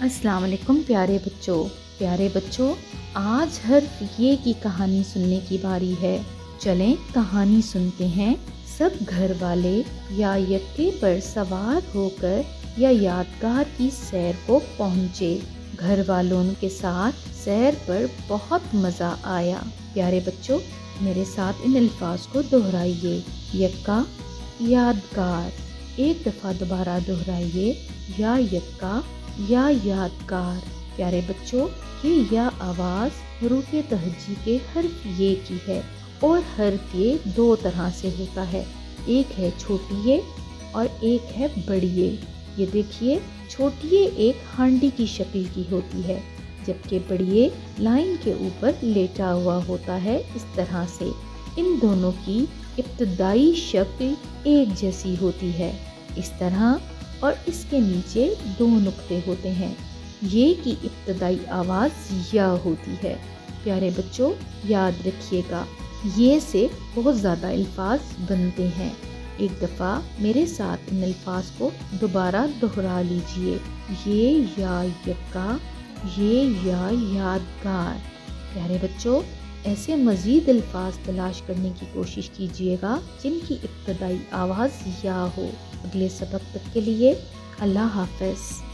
السلام علیکم پیارے بچوں، آج حرف یہ کی کہانی سننے کی باری ہے۔ چلیں کہانی سنتے ہیں۔ سب گھر والے یا یکے پر سوار ہو کر یا یادگار کی سیر کو پہنچے۔ گھر والوں کے ساتھ سیر پر بہت مزہ آیا۔ پیارے بچوں، میرے ساتھ ان الفاظ کو دہرائیے۔ یکا، یادگار۔ ایک دفعہ دوبارہ دہرائیے۔ یا یکا یا یادگار۔ پیارے بچوں، یہ یا آواز حروف تہجی کے حرف یہ کی ہے اور حرف یہ دو طرح سے ہوتا ہے، ایک ہے چھوٹی یہ اور ایک ہے بڑی یہ۔ یہ دیکھیے، چھوٹی یہ ایک ہانڈی کی شکل کی ہوتی ہے، جبکہ بڑی یہ لائن کے اوپر لیٹا ہوا ہوتا ہے اس طرح سے۔ ان دونوں کی ابتدائی شکل ایک جیسی ہوتی ہے، اس طرح، اور اس کے نیچے دو نقطے ہوتے ہیں۔ یہ کی ابتدائی آواز یا ہوتی ہے۔ پیارے بچوں، یاد رکھیے گا، یہ سے بہت زیادہ الفاظ بنتے ہیں۔ ایک دفعہ میرے ساتھ ان الفاظ کو دوبارہ دہرا لیجئے۔ یہ یا یکا، یہ یا یادگار۔ پیارے بچوں، ایسے مزید الفاظ تلاش کرنے کی کوشش کیجئے گا جن کی ابتدائی آواز یا ہو۔ اگلے سبق تک کے لیے اللہ حافظ۔